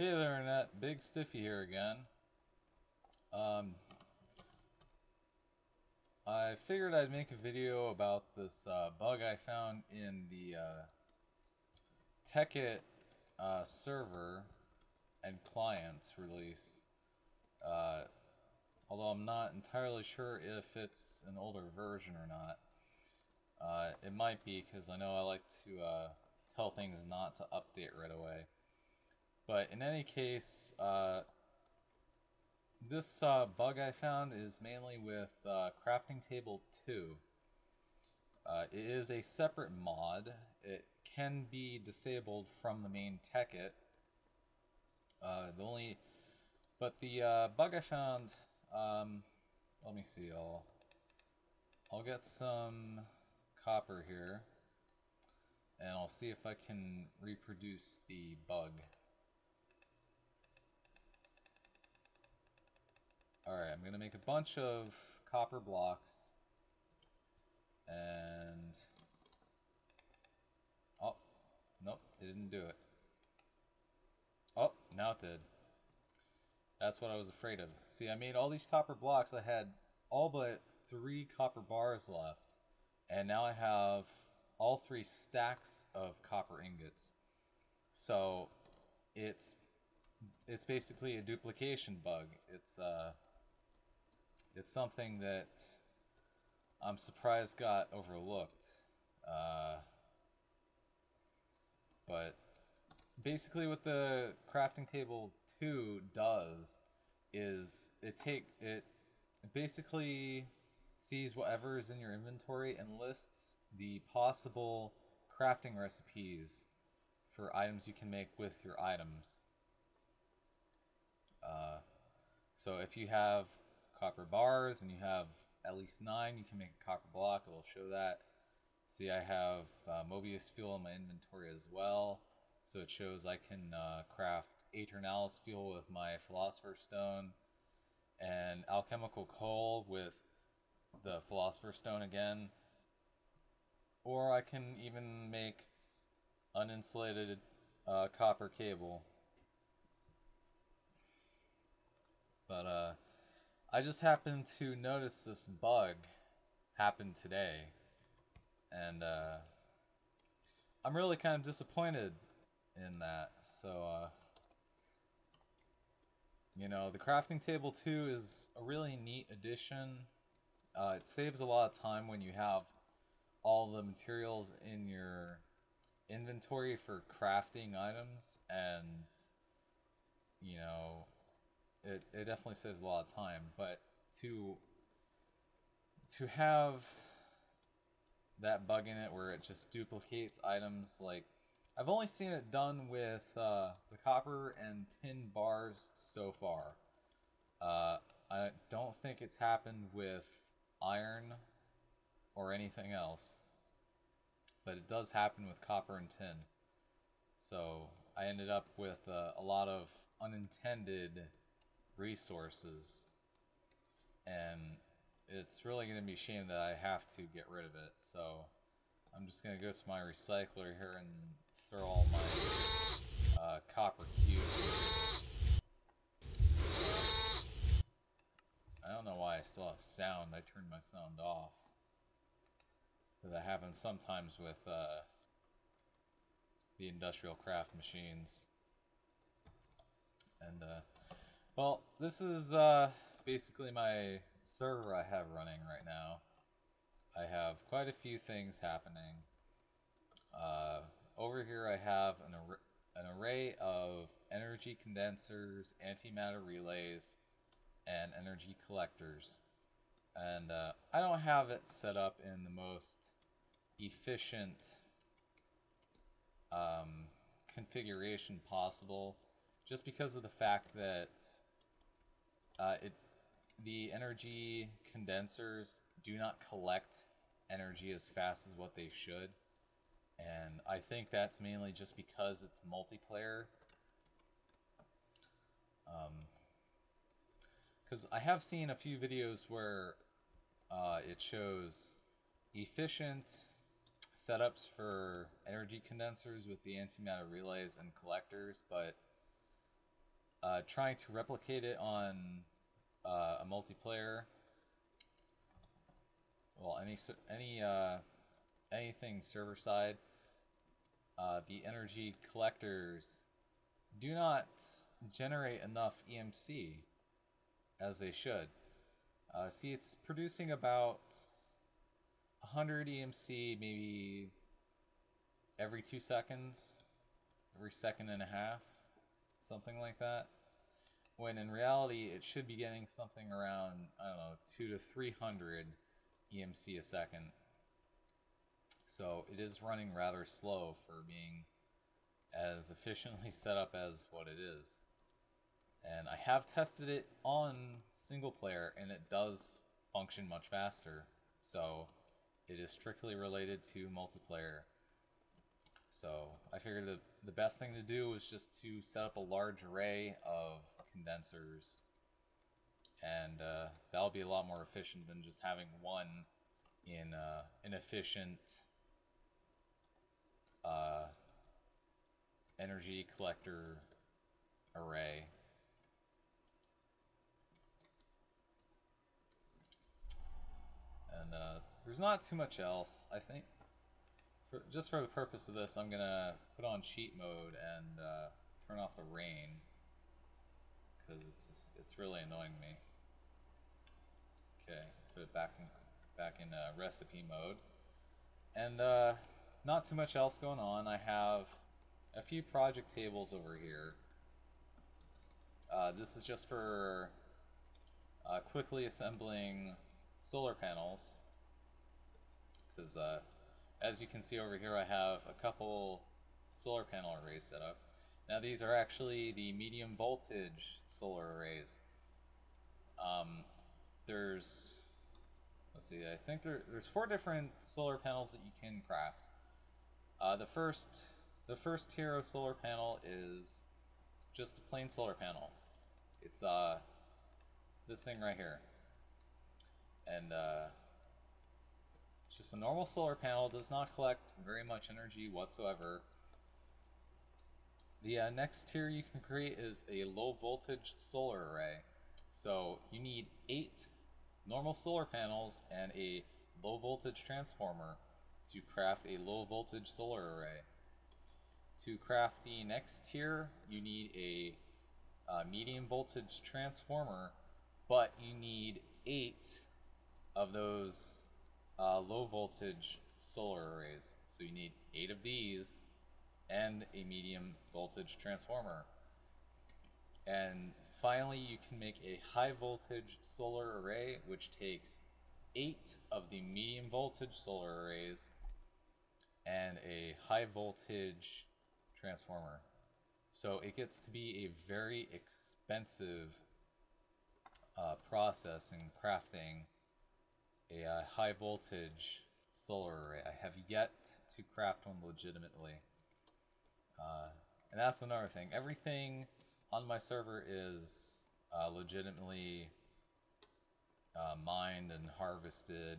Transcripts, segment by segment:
Hey there, Internet. Big Stiffy here again. Um, I figured I'd make a video about this bug I found in the Tekkit server and client release. Uh, Although I'm not entirely sure if it's an older version or not. It might be, because I know I like to tell things not to update right away. But in any case, this bug I found is mainly with Crafting Table 2. It is a separate mod. It can be disabled from the main Tekkit. The bug I found, let me see, I'll get some copper here, and I'll see if I can reproduce the bug. Alright, I'm gonna make a bunch of copper blocks, and oh, nope, it didn't do it. Oh, now it did. That's what I was afraid of. See, I made all these copper blocks. I had all but 3 copper bars left. And now I have all 3 stacks of copper ingots. So it's basically a duplication bug. It's something that I'm surprised got overlooked. Uh, but basically what the crafting table 2 does is it basically sees whatever is in your inventory and lists the possible crafting recipes for items you can make with your items. Uh, so if you have copper bars and you have at least 9, you can make a copper block. It will show that. See, I have Mobius fuel in my inventory as well. So it shows I can craft Aeternalis fuel with my Philosopher's Stone and alchemical coal with the Philosopher's Stone again. Or I can even make uninsulated copper cable. But I just happened to notice this bug happen today. And I'm really kind of disappointed in that. So, the crafting table 2 is a really neat addition. It saves a lot of time when you have all the materials in your inventory for crafting items, and it definitely saves a lot of time. But to have that bug in it where it just duplicates items, like, I've only seen it done with the copper and tin bars so far. I don't think it's happened with iron or anything else, but it does happen with copper and tin. So I ended up with a lot of unintended resources, and it's really going to be a shame that I have to get rid of it. So I'm just going to go to my recycler here and throw all my copper cubes. I don't know why I still have sound. I turned my sound off. But that happens sometimes with the industrial craft machines. And, well, this is basically my server I have running right now. I have quite a few things happening. Over here I have an array of energy condensers, antimatter relays, and energy collectors. And I don't have it set up in the most efficient configuration possible, just because of the fact that the energy condensers do not collect energy as fast as what they should. And I think that's mainly just because it's multiplayer. Because I have seen a few videos where it shows efficient setups for energy condensers with the antimatter relays and collectors, but trying to replicate it on a multiplayer, well, anything server side, the energy collectors do not generate enough EMC as they should. See, it's producing about 100 EMC maybe every 2 seconds, every second and a half, something like that. When in reality, it should be getting something around, I don't know, 2 to 300 EMC a second. So it is running rather slow for being as efficiently set up as what it is. And I have tested it on single player, and it does function much faster. So it is strictly related to multiplayer. So I figured that the best thing to do is just to set up a large array of condensers, and that'll be a lot more efficient than just having one in an efficient energy collector array. And there's not too much else, I think. Just for the purpose of this, I'm gonna put on cheat mode and turn off the rain, because it's really annoying me. Okay, put it back in recipe mode, and not too much else going on. I have a few project tables over here. This is just for quickly assembling solar panels, because as you can see over here, I have a couple solar panel arrays set up. Now these are actually the medium voltage solar arrays. There's, let's see, I think there's 4 different solar panels that you can craft. The first tier of solar panel is just a plain solar panel. It's this thing right here, and it's just a normal solar panel. Does not collect very much energy whatsoever. The next tier you can create is a low voltage solar array. So you need 8 normal solar panels and a low voltage transformer to craft a low voltage solar array. To craft the next tier, you need a medium voltage transformer, but you need 8 of those low voltage solar arrays. So you need 8 of these and a medium voltage transformer. And finally, you can make a high voltage solar array, which takes 8 of the medium voltage solar arrays and a high voltage transformer. So it gets to be a very expensive process in crafting a high voltage solar array. I have yet to craft one legitimately. And that's another thing. Everything on my server is legitimately mined and harvested.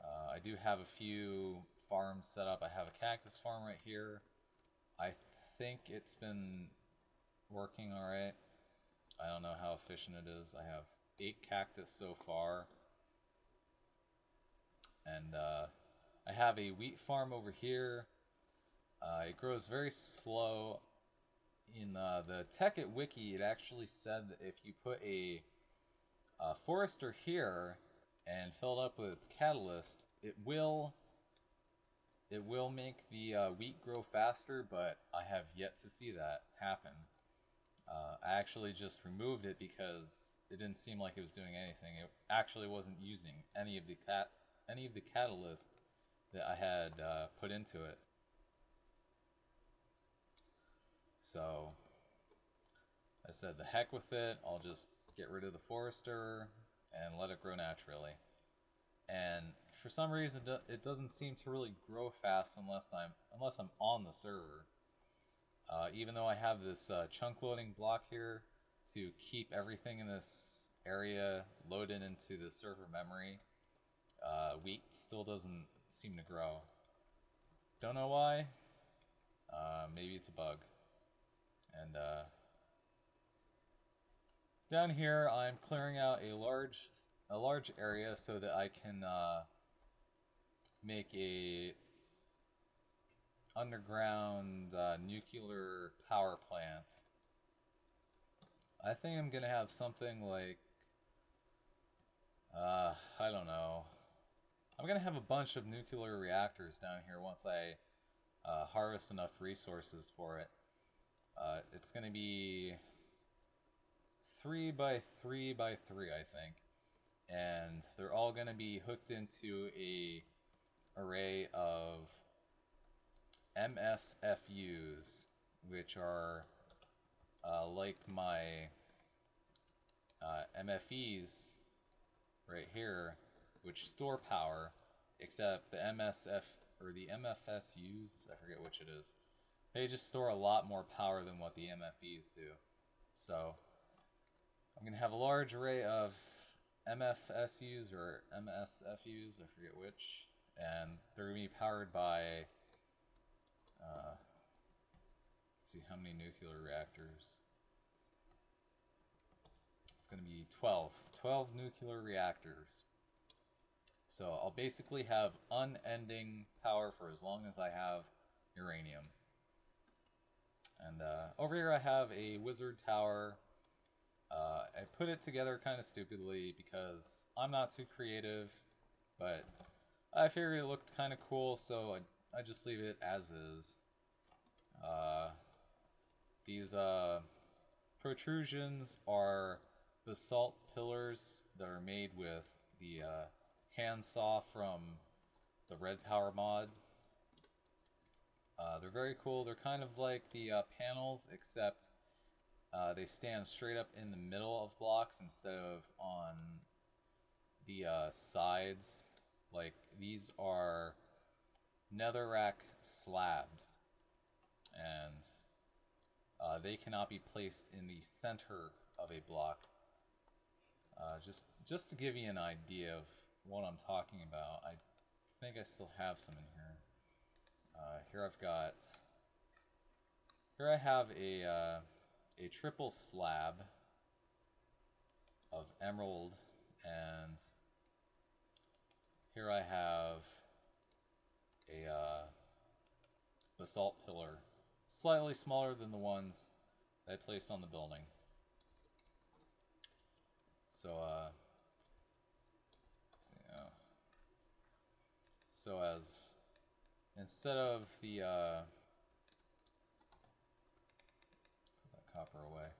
I do have a few farms set up. I have a cactus farm right here. I think it's been working alright. I don't know how efficient it is. I have 8 cactus so far. And I have a wheat farm over here. It grows very slow. In the Tekkit wiki, it actually said that if you put a forester here and fill it up with catalyst, it will make the wheat grow faster, but I have yet to see that happen. I actually just removed it because it didn't seem like it was doing anything. It actually wasn't using any of the catalyst that I had put into it. So I said, the heck with it, I'll just get rid of the forester and let it grow naturally. And for some reason, it doesn't seem to really grow fast unless I'm on the server. Even though I have this chunk loading block here to keep everything in this area loaded into the server memory, wheat still doesn't seem to grow. Don't know why. Maybe it's a bug. And Down here, I'm clearing out a large area so that I can make a underground nuclear power plant. I think I'm gonna have something like I don't know. I'm gonna have a bunch of nuclear reactors down here once I harvest enough resources for it. It's gonna be 3 by 3 by 3, I think, and they're all gonna be hooked into a array of MSFUs, which are like my MFEs right here, which store power, except the MSF or the MFSUs, I forget which it is. They just store a lot more power than what the MFEs do. So I'm gonna have a large array of MFSUs or MSFUs, I forget which, and they're gonna be powered by let's see how many nuclear reactors. It's gonna be 12 nuclear reactors. So I'll basically have unending power for as long as I have uranium. And over here I have a wizard tower. I put it together kind of stupidly because I'm not too creative, but I figured it looked kind of cool, so I just leave it as is. These protrusions are basalt pillars that are made with the handsaw from the Red Power mod. They're very cool. They're kind of like the panels, except they stand straight up in the middle of blocks instead of on the sides. Like, these are netherrack slabs, and they cannot be placed in the center of a block. Just to give you an idea of what I'm talking about, I think I still have some in here. Here I have a triple slab of emerald, and here I have a basalt pillar, slightly smaller than the ones that I placed on the building. So let's see, so as instead of the put that copper away.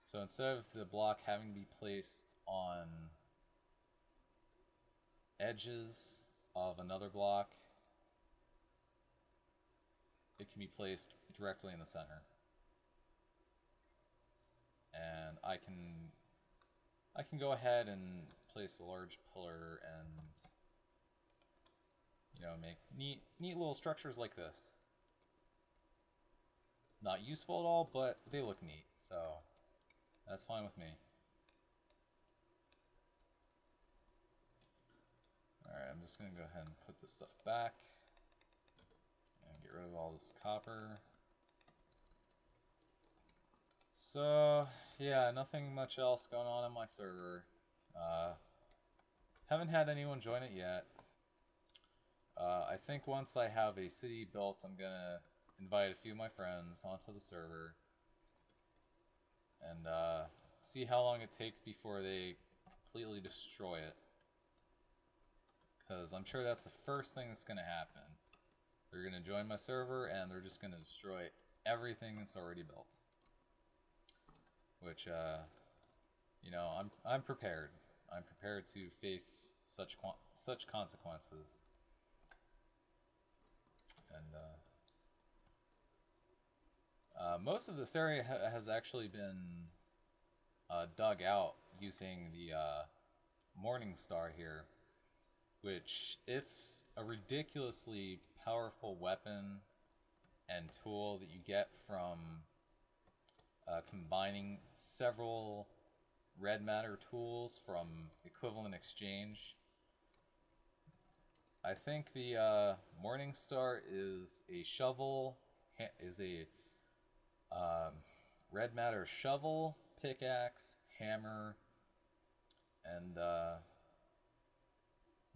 So instead of the block having to be placed on edges of another block, it can be placed directly in the center. And I can go ahead and place a large pillar and, you know, make neat little structures like this. Not useful at all, but they look neat, so that's fine with me. Alright, I'm just going to go ahead and put this stuff back and get rid of all this copper. So, yeah, nothing much else going on my server. Haven't had anyone join it yet. I think once I have a city built, I'm going to invite a few of my friends onto the server and see how long it takes before they completely destroy it. Because I'm sure that's the first thing that's going to happen. They're going to join my server and they're just going to destroy everything that's already built. Which, you know, I'm prepared. I'm prepared to face such consequences. And most of this area has actually been dug out using the Morning Star here, which it's a ridiculously powerful weapon and tool that you get from combining several red matter tools from equivalent exchange. I think the Morning Star is a shovel, is a red matter shovel, pickaxe, hammer, and no,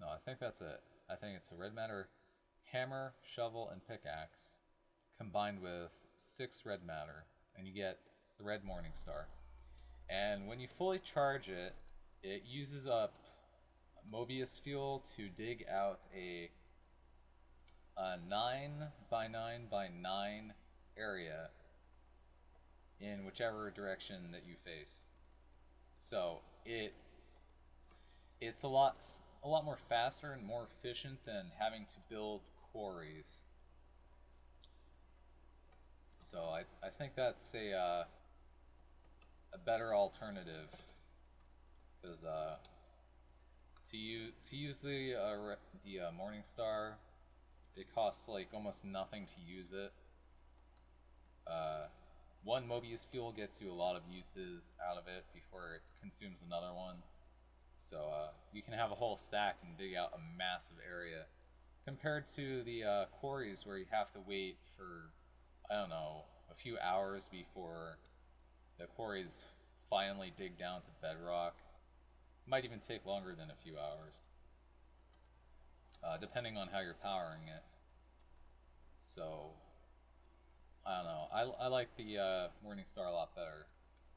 I think that's it. I think it's the red matter, hammer, shovel, and pickaxe combined with 6 red matter, and you get the red morning star. And when you fully charge it, it uses up Mobius fuel to dig out a 9 by 9 by 9 area in whichever direction that you face. So it's a lot more faster and more efficient than having to build quarries. So I think that's a better alternative, because to use the Morning Star, it costs like almost nothing to use it. Uh, one Mobius fuel gets you a lot of uses out of it before it consumes another one. So you can have a whole stack and dig out a massive area, compared to the quarries where you have to wait for, I don't know, a few hours before the quarries finally dig down to bedrock. It might even take longer than a few hours, depending on how you're powering it. So I don't know. I like the Morning Star a lot better.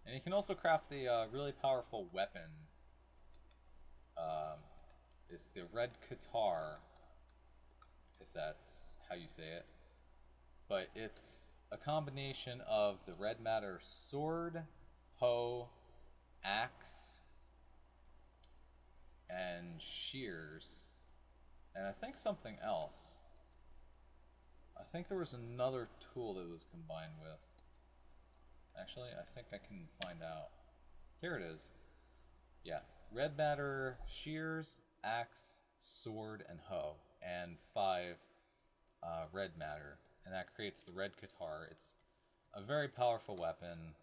And you can also craft a really powerful weapon. Um, it's the Red Katar, if that's how you say it. But it's a combination of the red matter sword, hoe, axe, and shears, and I think something else. I think there was another tool that was combined with. Actually, I think I can find out. Here it is. Yeah, red matter, shears, axe, sword, and hoe, and 5 red matter, and that creates the red Katar. It's a very powerful weapon.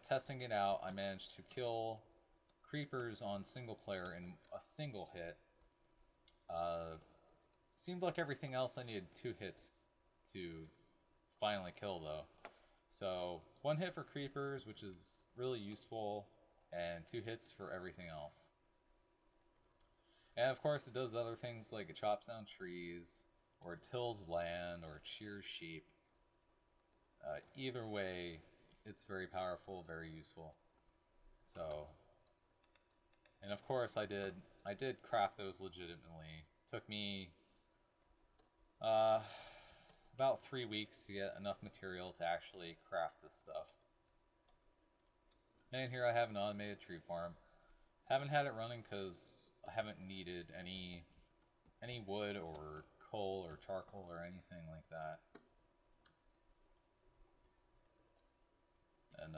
Testing it out, I managed to kill creepers on single player in a single hit. Seemed like everything else I needed 2 hits to finally kill though. So 1 hit for creepers, which is really useful, and 2 hits for everything else. And of course it does other things like it chops down trees, or it tills land, or it shears sheep. Either way, it's very powerful, very useful. So, and of course I did craft those legitimately. It took me about 3 weeks to get enough material to actually craft this stuff. And here I have an automated tree farm. Haven't had it running because I haven't needed any wood or coal or charcoal or anything like that. And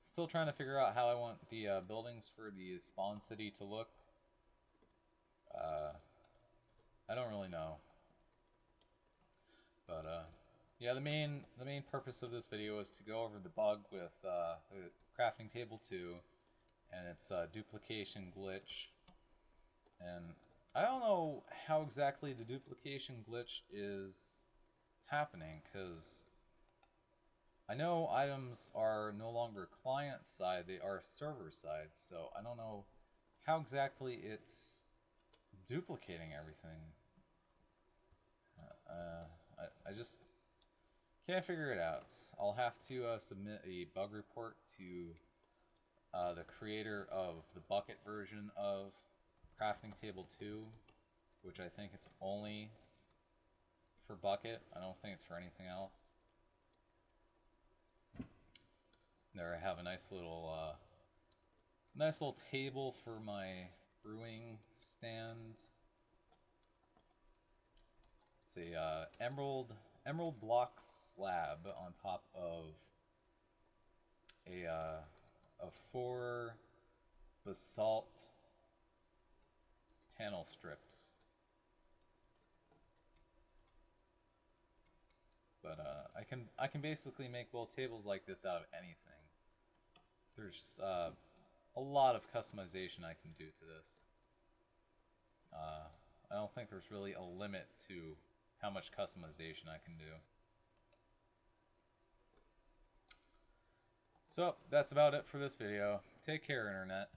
still trying to figure out how I want the buildings for the spawn city to look. I don't really know. But yeah, the main purpose of this video is to go over the bug with the crafting table 2 and its duplication glitch. And I don't know how exactly the duplication glitch is happening, because I know items are no longer client side, they are server side, so I don't know how exactly it's duplicating everything. I just can't figure it out. I'll have to submit a bug report to the creator of the bucket version of crafting table 2, which I think it's only for bucket. I don't think it's for anything else. There I have a nice little table for my brewing stand. It's a emerald block slab on top of of 4 basalt panel strips. But I can basically make little tables like this out of anything. There's a lot of customization I can do to this. I don't think there's really a limit to how much customization I can do. So, that's about it for this video. Take care, Internet.